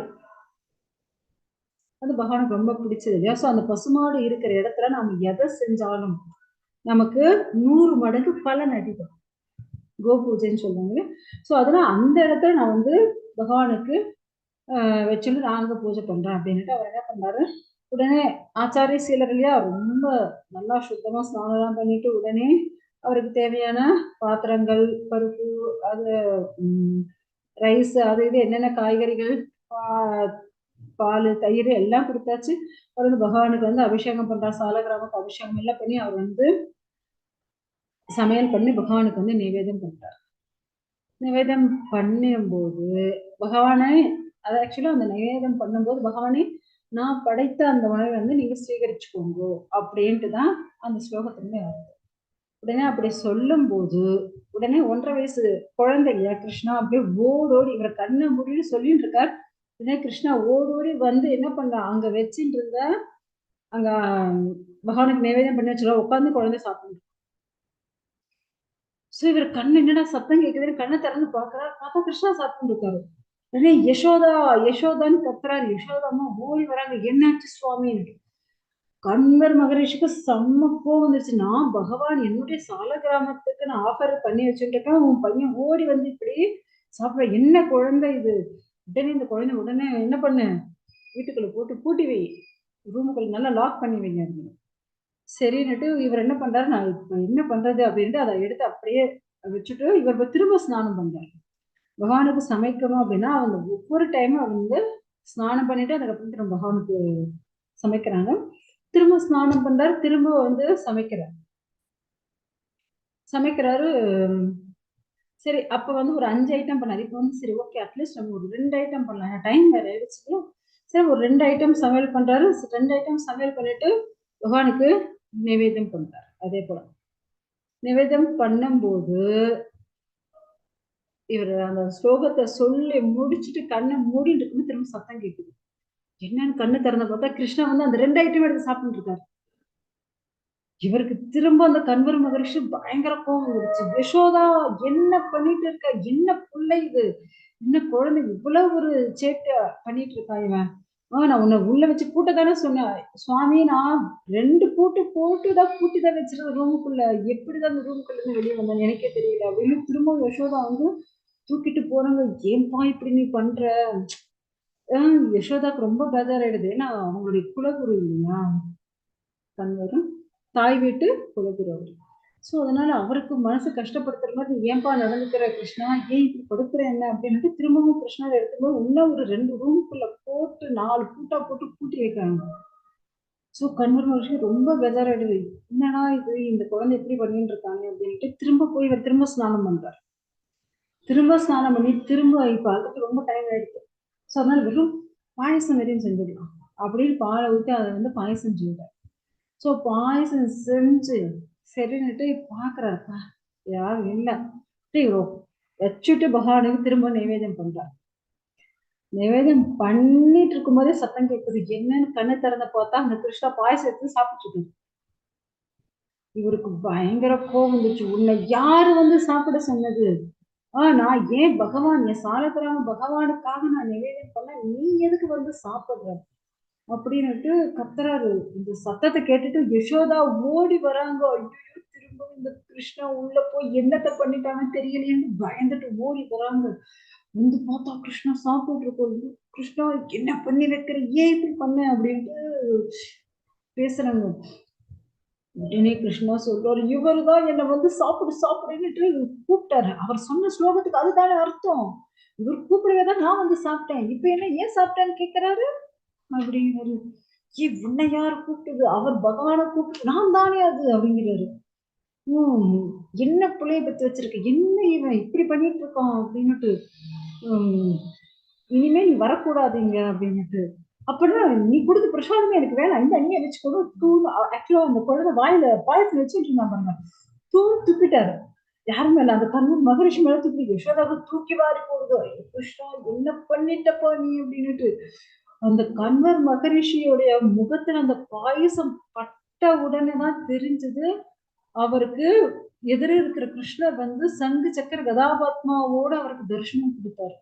அது பகவானுக்கு ரொம்ப பிடிச்சது இல்லையா, சோ அந்த பசுமாடு இருக்கிற இடத்துல நாம எதை செஞ்சாலும் நமக்கு 100 மடங்கு பலன் அடிக்கும், கோ பூஜைன்னு சொல்லுவாங்க. சோ அதனால அந்த இடத்துல நான் வந்து பகவானுக்கு வச்சுட்டு நாங்க பூஜை பண்றேன் அப்படின்னுட்டு அவர் என்ன பண்றாரு, உடனே ஆச்சாரிய சீலர் இல்லையா, ரொம்ப நல்லா சுத்தமா ஸ்நானம் பண்ணிட்டு உடனே அவருக்கு தேவையான பாத்திரங்கள், பருப்பு, அது ரைஸ், அது இது என்னென்ன காய்கறிகள், பால், தயிர் எல்லாம் கொடுத்தாச்சு. அவர் வந்து பகவானுக்கு வந்து அபிஷேகம் பண்றார், சாலகிராமக்கு அபிஷேகம் எல்லாம் பண்ணி அவர் வந்து சமையல் பண்ணி பகவானுக்கு வந்து நிவேதம் பண்றார். நிவேதம் பண்ணும்போது பகவானை, அது ஆக்சுவலா அந்த நிவேதம் பண்ணும்போது பகவானே நான் படைத்த அந்த உணவை வந்து நீங்க ஸ்வீகரிச்சுக்கோங்க அப்படின்ட்டு தான் அந்த ஸ்லோகத்தினுடைய அர்த்தம். உடனே அப்படி சொல்லும் போது உடனே 1.5 வயசு குழந்தை இல்லையா கிருஷ்ணா அப்படியே ஓடோடி, இவர் கண்ணை முடின்னு சொல்லிட்டு இருக்கார். உடனே கிருஷ்ணா ஓடோடி வந்து என்ன பண்றா, அங்க வச்சுட்டு இருந்த அங்க பகவானுக்கு நிவேதம் பண்ணி வச்சுருவா, உட்காந்து குழந்தை சாப்பிட்டு. சோ இவர் கண்ணு என்னடா சத்தம் கேட்குதுன்னு கண்ணை திறந்து பாக்குறாரு, பார்த்தா கிருஷ்ணா சாப்பிட்டு இருக்காரு. உடனே யசோதா யசோதான்னு கத்துறாரு. யசோதா அம்மா ஓடி வராங்க, என்னாச்சு சுவாமின்னு. கண்வர் மகரிஷிக்கு செம்ம கோவம் வந்துருச்சு. நான் பகவான் என்னுடைய சால கிராமத்துக்கு நான் ஆஃபர் பண்ணி வச்சுட்டு இருக்கேன், உன் பையன் ஓடி வந்து இப்படி சாப்பிட, என்ன குழந்தை இது? உடனே இந்த குழந்தை உடனே என்ன பண்ணு, வீட்டுக்குள்ள போட்டு பூட்டி வை, ரூமுக்குள்ள நல்லா லாக் பண்ணி வைங்க அப்படின்னு. சரின்னுட்டு இவர் என்ன பண்றாரு, நான் இப்ப என்ன பண்றது அப்படின்ட்டு அதை எடுத்து அப்படியே வச்சுட்டு இவர் திரும்ப ஸ்நானம் பண்றாரு. பகவானுக்கு சமைக்கணும் அப்படின்னா அவங்க ஒவ்வொரு டைமும் வந்து ஸ்நானம் பண்ணிட்டு அதுக்கப்புறம் திரும்ப பகவானுக்கு சமைக்கிறாங்க. திரும்ப ஸ்நானம் பண்றாரு, திரும்ப வந்து சமைக்கிறாரு. சரி அப்ப வந்து ஒரு 5 ஐட்டம் பண்ணாரு. இப்போ வந்து சரி ஓகே அட்லீஸ்ட் நம்ம ஒரு 2 ஐட்டம் பண்ணலாம், டைம் வேற ஆயிடுச்சு. சரி ஒரு 2 ஐட்டம் சமையல் பண்றாரு. 2 ஐட்டம் சமையல் பண்ணிட்டு பகவானுக்கு நிவேதம் பண்றாரு. அதே போல நிவேதம் பண்ணும்போது இவர் அந்த ஸ்லோகத்தை சொல்லி முடிச்சுட்டு கண்ணை மூடிட்டு இருக்குன்னு திரும்ப சத்தம் கேட்குது. என்னன்னு கண்ணு திறந்த பார்த்தா கிருஷ்ணா வந்து அந்த 2 ஐட்டம் எடுத்து சாப்பிட்டு இருக்காரு. இவருக்கு திரும்ப அந்த கன்வர் மகரிஷி பயங்கர கோபம் வந்துருச்சு. யசோதா என்ன பண்ணிட்டு இருக்க? என்ன புள்ளை இது? என்ன குழந்தை இவ்வளவு ஒரு சேட்டை பண்ணிட்டு இருக்கா இவன்? நான் உன்னை உள்ள வச்சு பூட்ட தானே சொன்னேன். சுவாமி நான் 2 பூட்டு போட்டு தான் பூட்டி தான் வச்சிருக்கேன் ரூமுக்குள்ள. எப்படிதான் அந்த ரூமுக்குள்ள இருந்து வெளியே வந்தேன்னு எனக்கே தெரியல அப்படின்னு திரும்ப யசோதா வந்து தூக்கிட்டு போறாங்க. ஏன்பா இப்படி நீ பண்ற? யசோதாக்கு ரொம்ப பேஜாராயிடுது. ஏன்னா அவங்களுடைய குலகுரு இல்லையா கன்வரும், தாய் வீட்டு குலகுரு அவரு. ஸோ அதனால அவருக்கு மனசு கஷ்டப்படுத்துற மாதிரி நீ ஏன்பா நடந்துக்கிற கிருஷ்ணா? ஏன் இப்படி கொடுக்குற என்ன அப்படின்ட்டு திரும்பவும் கிருஷ்ணர் எடுக்கும்போது இன்னும் ஒரு 2 ரூமுக்குள்ள போட்டு 4 பூட்டா போட்டு பூட்டி வைக்கிறாங்க. ஸோ கன்வர் மகரிஷி ரொம்ப பேஜாராயிடுது. என்னடா இது இந்த குழந்தை எப்படி பண்ணிட்டு இருக்காங்க அப்படின்ட்டு திரும்ப போய் இவர் திரும்ப ஸ்நானம் பண்றாரு. திரும்ப ஸ்நானம் பண்ணி திரும்ப இப்ப அதுக்கு ரொம்ப டைம் ஆயிடுச்சு. ஸோ அதனால வெறும் பாயசம் வரையும் செஞ்சிடலாம் அப்படின்னு பாலை ஊற்றி அதை வந்து பாயசம் செய்வார். ஸோ பாயசம் செஞ்சு சரின்னுட்டு பாக்குறாருப்பா யாரும் இல்லை வச்சுட்டு பகவானுக்கு திரும்ப நைவேத்தியம் பண்றாரு. நைவேத்தியம் பண்ணிட்டு இருக்கும் போதே சத்தம் கேட்குது. என்னன்னு கண்ணு திறந்த பார்த்தா அந்த கிருஷ்ணா பாயசம் எடுத்து சாப்பிட்டு இருக்கு. இவருக்கு பயங்கர கோபம் வந்துச்சு. உன்னை யாரு வந்து சாப்பிட சொன்னது? நான் ஏன் பகவான் என் சாலக்கிராம பகவானுக்காக நான் நிவேதனம் பண்ண, நீ எதுக்கு வந்து சாப்பிடுற அப்படின்னுட்டு கத்துறாரு. இந்த சத்தத்தை கேட்டுட்டு யசோதா ஓடி வராங்க. ஐயோ திரும்ப இந்த கிருஷ்ணா உள்ள போய் என்னத்தை பண்ணிட்டாங்கன்னு தெரியலையேன்னு பயந்துட்டு ஓடி வராங்க. வந்து பார்த்தா கிருஷ்ணா சாப்பிட்டு இருக்கோம். கிருஷ்ணா என்ன பண்ணி வைக்கிற, ஏன் இப்படி பண்ண அப்படின்ட்டு பேசுறாங்க. உடனே கிருஷ்ணா சொல்றாரு, இவருதான் என்னை வந்து சாப்பிடு சாப்பிடுன்னுட்டு கூப்பிட்டாரு. அவர் சொன்ன ஸ்லோகத்துக்கு அதுதானே அர்த்தம். இவர் கூப்பிடவே தான் நான் வந்து சாப்பிட்டேன். இப்ப என்ன ஏன் சாப்பிட்டேன்னு கேட்கிறாரு அப்படிங்கிறாரு. உன்னை யார் கூப்பிட்டது? அவர் பகவானை கூப்பிட்டு நான் தானே அது அப்படிங்கிறாரு. என்ன பிள்ளைய பத்தி வச்சிருக்க, என்ன இவன் இப்படி பண்ணிட்டு இருக்கான் அப்படின்னுட்டு இனிமே நீ வரக்கூடாதுங்க அப்படின்னுட்டு. அப்படின்னா நீ கொடுத்த பிரசாதமே எனக்கு வேணாம், இந்த அண்ணியை வச்சு கொடு தூள். ஆக்சுவலா அந்த குழந்தை வாயில பாயசம் வச்சுட்டு இருந்தா பாருங்க, தூள் துப்பிட்டாரு. யாரு மேல? அந்த கண்ணன் மகரிஷி மேல தூக்கி யசோதாவை தூக்கி வாரி போடுதோ. கிருஷ்ணா என்ன பண்ணிட்டப்பா நீ அப்படின்னுட்டு. அந்த கன்வர் மகரிஷியோடைய முகத்துல அந்த பாயசம் பட்ட உடனே தான் தெரிஞ்சது அவருக்கு எதிர இருக்கிற கிருஷ்ணர் வந்து சங்கு சக்கர கதாபாத்மாவோட அவருக்கு தரிசனம் கொடுத்தாரு.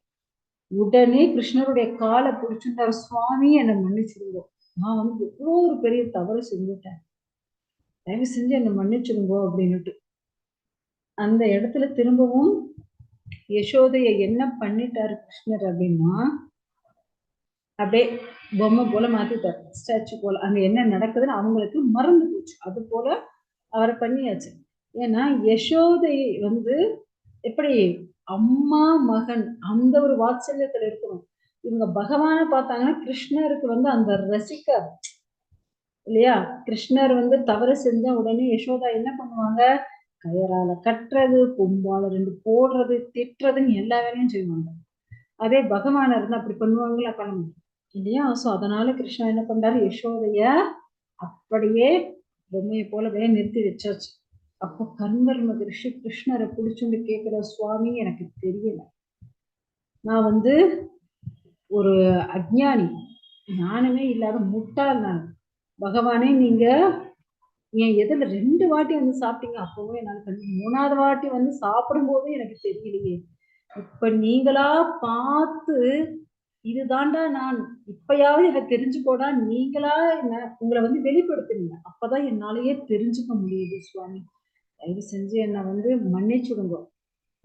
உடனே கிருஷ்ணருடைய காலை பிடிச்சிருந்தாரு. சுவாமி என்னை மன்னிச்சிருங்க, நான் வந்து எவ்வளோ ஒரு பெரிய தவறு செஞ்சுட்டேன், தயவு செஞ்சு என்னை மன்னிச்சிருங்கோ அப்படின்னுட்டு. அந்த இடத்துல திரும்பவும் யசோதைய என்ன பண்ணிட்டாரு கிருஷ்ணர் அப்படின்னா, அப்படியே பொம்மை போல மாத்திட்டாரு, ஸ்டாச்சு போல. அங்க என்ன நடக்குதுன்னு அவங்களுக்கு மறந்து போச்சு. அது போல அவரை பண்ணியாச்சு. ஏன்னா யசோதை வந்து எப்படி அம்மா மகன் அந்த ஒரு வாத்சல்யத்துல இருக்கணும். இவங்க பகவானை பார்த்தாங்கன்னா கிருஷ்ணருக்கு வந்து அந்த ரசிக்க இல்லையா? கிருஷ்ணர் வந்து தவறு செஞ்ச உடனே யசோதா என்ன பண்ணுவாங்க? கயரால கட்டுறது, கொம்பால 2 போடுறது, திட்டுறதுன்னு எல்லா வேலையும் செய்வாங்க. அதே பகவானா இருந்தா அப்படி பண்ணுவாங்களா? பண்ண மாட்டாங்க இல்லையா? சோ அதனால கிருஷ்ணா என்ன பண்றாரு? யசோதைய அப்படியே பொம்மையை போலவே நிறுத்தி வச்சாச்சு. அப்போ கன்வர் மகரிஷி கிருஷ்ணரை பிடிச்சுண்டு கேட்கிற, சுவாமி எனக்கு தெரியல, நான் வந்து ஒரு அஜ்ஞானி, ஞானமே இல்லாத முட்டாள் நான். பகவானே நீங்க என் எதிரில 2 வாட்டி வந்து சாப்பிட்டீங்க, அப்பவும் என்னால 3வது வாட்டி வந்து சாப்பிடும் போதும் எனக்கு தெரியலையே. இப்ப நீங்களா பார்த்து இதுதாண்டா நான், இப்பயாவது எனக்கு தெரிஞ்சுக்கோடா, நீங்களா என்ன உங்களை வந்து வெளிப்படுத்துறீங்க, அப்பதான் என்னாலயே தெரிஞ்சுக்க முடியுது சுவாமி, தயவு செஞ்சு என்னை வந்து மன்னிச்சுடுங்க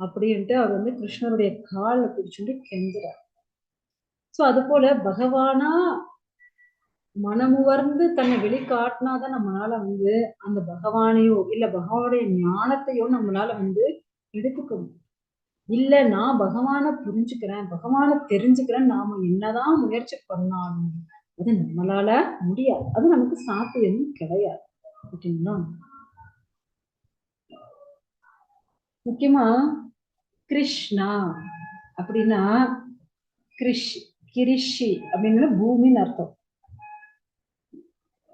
அப்படின்ட்டு அவர் வந்து கிருஷ்ணருடைய காலை பிடிச்சுட்டு கெஞ்சுறார். சோ அது போல பகவானா மனமுவர்ந்து தன்னை வெளிக்காட்டினாதான் நம்மளால வந்து அந்த பகவானையோ இல்ல பகவானுடைய ஞானத்தையோ நம்மளால வந்து எடுத்துக்க முடியும். இல்ல நான் பகவானை புரிஞ்சுக்கிறேன், பகவானை தெரிஞ்சுக்கிறேன், நாம என்னதான் முயற்சி பண்ணாலும் அது நம்மளால முடியாது. அது நமக்கு சாத்தியம் கிடையாது. ஓகேங்களா? முக்கியமா கிருஷ்ணா அப்படின்னா கிரிஷி அப்படிங்கிற பூமின்னு அர்த்தம்.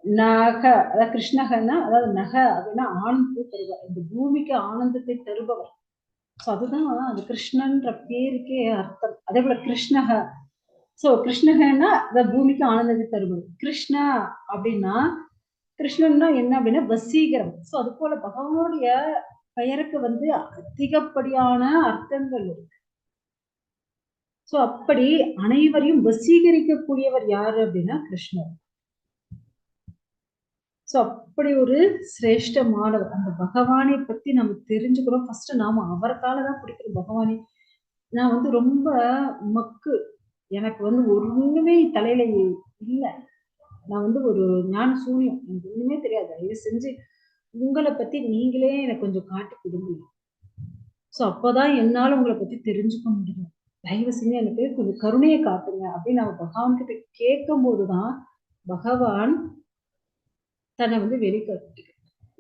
நக அதாவது கிருஷ்ணகன்னா அதாவது நக அப்படின்னா ஆனந்தத்தை தருவார், இந்த பூமிக்கு ஆனந்தத்தை தருபவர். ஸோ அதுதான் அந்த கிருஷ்ணன்ற பேருக்கே அர்த்தம். அதே போல கிருஷ்ணக, ஸோ கிருஷ்ணகன்னா அந்த பூமிக்கு ஆனந்தத்தை தருபவர். கிருஷ்ணா அப்படின்னா கிருஷ்ணன்னா என்ன அப்படின்னா வசீகரம். சோ அது போல பகவானுடைய பெயருக்கு வந்து அதிகப்படியான அர்த்தங்கள் இருக்கு. சோ அப்படி அனைவரையும் வசீகரிக்கக்கூடியவர் யாரு அப்படின்னா கிருஷ்ணர். சோ அப்படி ஒரு சிரேஷ்டமானவர். அந்த பகவானை பத்தி நம்ம தெரிஞ்சுக்கிறோம். ஃபர்ஸ்ட் நாம அவர்காலதான் பிடிக்கிறோம் பகவானை. நான் வந்து ரொம்ப மக்கு, எனக்கு வந்து ஒண்ணுமே தலையில இல்ல. நான் வந்து ஒரு ஞான சூன்யம், எனக்கு ஒண்ணுமே தெரியாது. தயவு செஞ்சு உங்களை பத்தி நீங்களே எனக்கு கொஞ்சம் காட்டி கொடுங்க. சோ அப்பதான் என்னால உங்களை பத்தி தெரிஞ்சுக்க முடியும். தயவு செஞ்சு எனக்கு கொஞ்சம் கருணையை காட்டுங்க அப்படின்னு நம்ம பகவான் கிட்ட கேட்கும் போதுதான் பகவான் தன்னை வந்து வெளிக்காட்டு.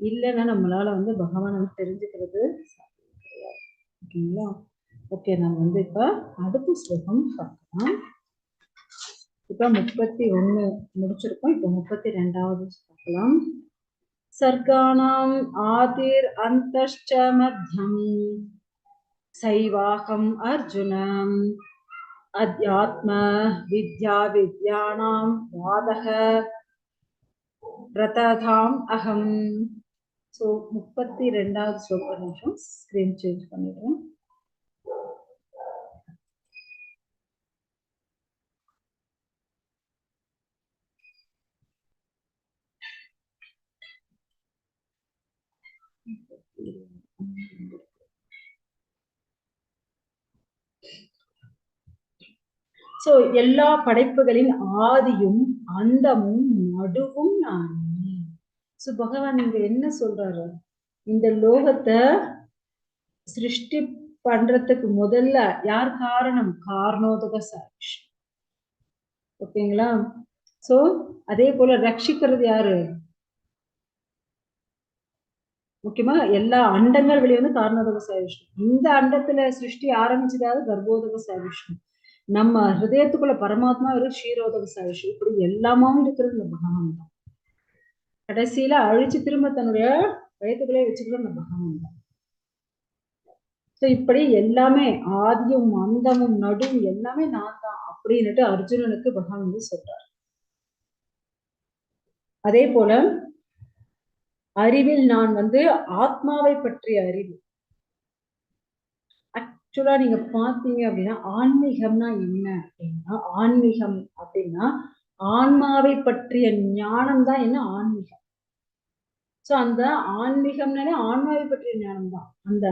இல்லைன்னா நம்மளால வந்து பகவானை வந்து தெரிஞ்சுக்கிறது கிடையாது. ஓகேங்களா? ஓகே, நம்ம வந்து இப்ப அடுத்த ஸ்லோகம் பார்க்கலாம். இப்ப 31 முடிச்சிருக்கோம். இப்ப 32வது பார்க்கலாம். சர்கானாம் ஆதிர் அந்தஷ்ச மத்யம் சைவாகம் அர்ஜுனம் அத்யாத்ம வித்யா வித்யானாம் வாதக பிரததாம் அகம். ஸோ 32வது ஸ்லோகம் நிமிஷம் ஸ்கிரீன் சேஞ்ச் பண்ணிடுறேன். சோ எல்லா படைப்புகளின் ஆதியும் அந்தமும் நடுவும் நானே. சோ பகவான் இங்க என்ன சொல்றாரு, இந்த லோகத்தை சிருஷ்டி பண்றதுக்கு முதல்ல யார் காரணம்? காரணோதக சாட்சி. ஓகேங்களா? சோ அதே போல ரட்சிக்கிறது யாரு? முக்கியமா எல்லா அண்டங்கள் வெளியே வந்து காரணோதக சாவிஷ்ணு. இந்த அண்டத்துல சிருஷ்டி ஆரம்பிச்சதாவது கர்ப்போதக சாவிஷ்ணு. நம்ம ஹிருதயத்துக்குள்ள பரமாத்மா ஒரு க்ஷீரோதக சாவிஷ்ணு. இப்படி எல்லாமும் இருக்கிறது இந்த பகவான் தான். கடைசியில அழிச்சு திரும்ப தன்னுடைய வயத்துக்குள்ளே வச்சுக்கிறது இந்த பகவான் தான். சோ இப்படி எல்லாமே ஆதியும் அந்தமும் நடுவும் எல்லாமே நான் தான் அப்படின்னுட்டு அர்ஜுனனுக்கு பகவான் வந்து சொல்றார். அதே போல அறிவில் நான் வந்து ஆத்மாவை பற்றிய அறிவு. ஆக்சுவலா நீங்க பாத்தீங்க அப்படின்னா ஆன்மீகம்னா என்ன அப்படின்னா, ஆன்மீகம் அப்படின்னா ஆன்மாவை பற்றிய ஞானம் தான் என்ன ஆன்மீகம். சோ அந்த ஆன்மீகம்னாலே ஆன்மாவை பற்றிய ஞானம் தான். அந்த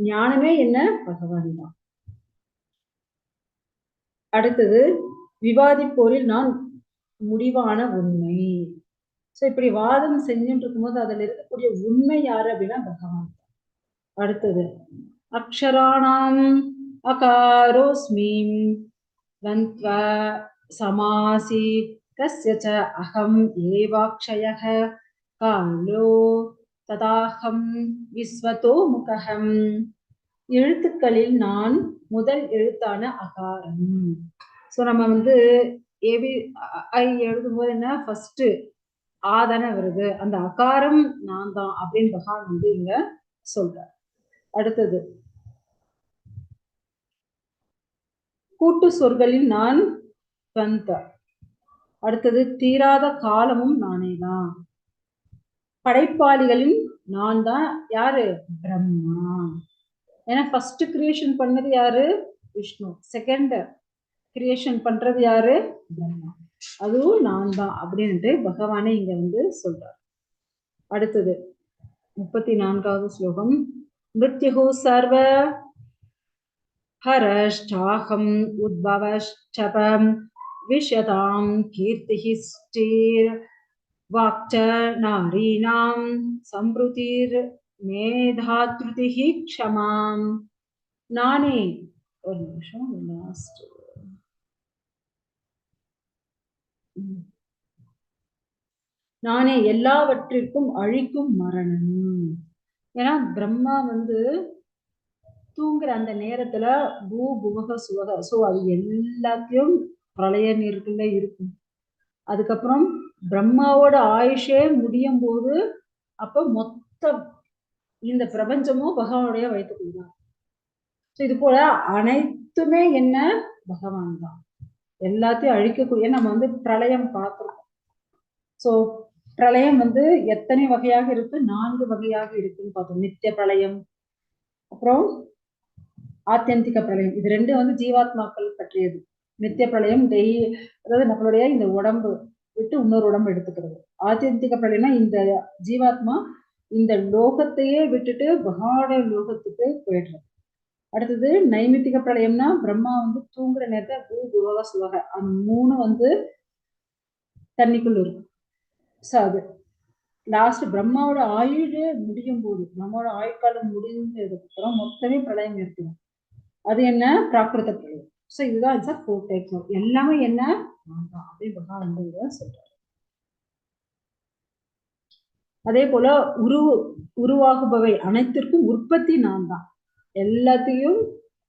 ஞானமே என்ன பகவான் தான். அடுத்தது விவாதிப்போரில் நான் முடிவான உண்மை. சோ இப்படி வாதம் செஞ்சுட்டு இருக்கும்போது அதுல இருக்கக்கூடிய உண்மை யாரு அப்படின்னா பகவான். அடுத்தது அக்ஷராணாம் அகாரோஸ்மி வந்த்வா சமாசி கஸ்யச அகம் ஏவாக்ஷயः காலோ ததாஹம் விஸ்வதோ முகம். எழுத்துக்களில் நான் முதல் எழுத்தான அகாரம். சோ நம்ம வந்து ஏபி ஐ எழுதும் போது என்ன ஃபர்ஸ்ட் ஆதான வருது, அந்த அகாரம் நான் தான் அப்படின்னு பகவான் வந்து இங்க சொல்றார். அடுத்தது கூட்டு சொற்களில் நான் வந்த. அடுத்தது தீராத காலமும் நானே தான். படைப்பாளிகளின் நான் தான் யாரு? பிரம்மா. ஏன்னா ஃபர்ஸ்ட் கிரியேஷன் பண்ணது யாரு? விஷ்ணு. செகண்ட் கிரியேஷன் பண்றது யாரு? பிரம்மா. அதுவும் நான் தான் அப்படின்ட்டு பகவானே இங்க வந்து சொல்றார். அடுத்தது 34வது ஸ்லோகம். மிருத்யுஹு சர்வ ஹரஷ்டாஹம் உத்பவஷ்சபம் விஷதாம் கீர்த்திஹி ஸ்ரீர் வாக்ச நாரீணாம் சம்ருதிர் மேதாத்ருதிஹி க்ஷமாம். நானே ஒரு நிமிஷம் லாஸ்ட் நானே எல்லாவற்றிற்கும் அழிக்கும் மரணம். ஏன்னா பிரம்மா வந்து தூங்குற அந்த நேரத்துல பூ புவக சுவக, சோ அது எல்லாத்தையும் பிரளய நீருக்குள்ள இருக்கும். அதுக்கப்புறம் பிரம்மாவோட ஆயுஷே முடியும் போது அப்ப மொத்த இந்த பிரபஞ்சமும் பகவானுடைய வயிற்றுக்குள்ளதான். இது போல அனைத்துமே என்ன பகவான் தான். எல்லாத்தையும் அழிக்கக்கூடிய நம்ம வந்து பிரளயம் பார்க்கிறோம். சோ பிரளயம் வந்து எத்தனை வகையாக இருக்கு? 4 வகையாக இருக்குன்னு பார்த்தோம். நித்திய பிரளயம், அப்புறம் ஆத்தியந்திக பிரளயம். இது 2 வந்து ஜீவாத்மாக்கள் பற்றியது. நித்திய பிரளயம் அதாவது நம்மளுடைய இந்த உடம்பு விட்டு இன்னொரு உடம்பு எடுத்துக்கிறது. ஆத்தியந்திக பிரளயம்னா இந்த ஜீவாத்மா இந்த லோகத்தையே விட்டுட்டு பகாட லோகத்துக்கு போயிடுறது. அடுத்தது நைமித்திக பிரளயம்னா பிரம்மா வந்து தூங்குற நேரத்தை பூ குருவா சொல்லுவாங்க. அந்த 3 வந்து தண்ணிக்குள்ள இருக்கும். ஸோ அது லாஸ்ட் பிரம்மாவோட ஆயுளே முடியும் போது, பிரம்மாவோட ஆயுட்காலம் முடிஞ்சதுக்கு அப்புறம் மொத்தமே பிரளயம் ஏற்படும். அது என்ன? பிராகிருத பிரளயம். ஸோ இதுதான் இட்ஸ் 4 டைப்ஸ். எல்லாமே என்ன அப்படி பகவான் வந்து சொல்றாரு. அதே போல உருவாகுபவை அனைத்திற்கும் உற்பத்தி நான் தான். எல்லாத்தையும்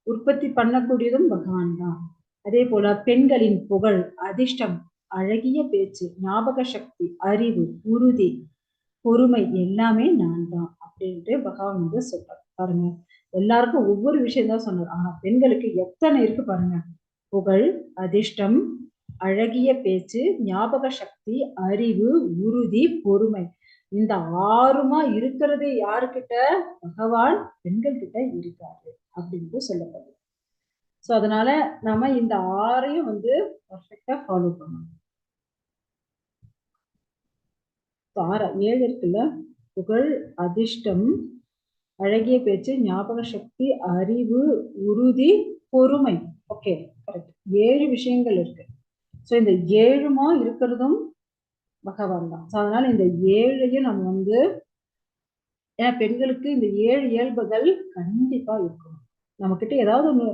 உற்பத்தி பண்ணக்கூடியதும் பகவான் தான். அதே போல பெண்களின் புகழ், அதிர்ஷ்டம், அழகிய பேச்சு, ஞாபக சக்தி, அறிவு, உறுதி, பொறுமை எல்லாமே நான் தான் அப்படின்ட்டு பகவான் வந்து சொல்றாரு. பாருங்க, எல்லாருக்கும் ஒவ்வொரு விஷயம் தான் சொன்னார். ஆனா பெண்களுக்கு எத்தனை இருக்கு பாருங்க. புகழ், அதிர்ஷ்டம், அழகிய பேச்சு, ஞாபக சக்தி, அறிவு, உறுதி, பொறுமை. இந்த 6மா இருக்கிறதே யாருக்கிட்ட? பகவான் பெண்கள் கிட்ட இருக்காரு அப்படின்னு சொல்லப்படுது. ஸோ அதனால நாம இந்த 6ஐயும் வந்து பர்ஃபெக்டா ஃபாலோ பண்ணணும். 7 இருக்குல்ல, புகழ், அதிர்ஷ்டம், அழகிய பேச்சு, ஞாபக சக்தி, அறிவு, உறுதி, பொறுமை. Okay, correct. 7 விஷயங்கள் இருக்கு. ஸோ இந்த 7மா இருக்கிறதும் பகவான் தான். ஸோ அதனால இந்த 7ஐயும் நம்ம வந்து, ஏன்னா பெண்களுக்கு இந்த 7 இயல்புகள் கண்டிப்பா இருக்கணும். நம்ம கிட்ட ஏதாவது ஒண்ணு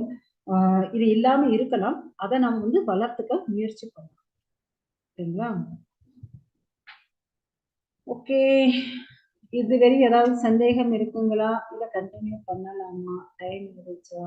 இது இல்லாம இருக்கலாம். அதை நம்ம வந்து வளர்த்துக்க முயற்சி பண்ணலாம். சரிங்களா? ஓகே, இது வரை ஏதாவது சந்தேகம் இருக்குங்களா? இல்ல கண்டினியூ பண்ணலாமா? டைம் இருந்துச்சா?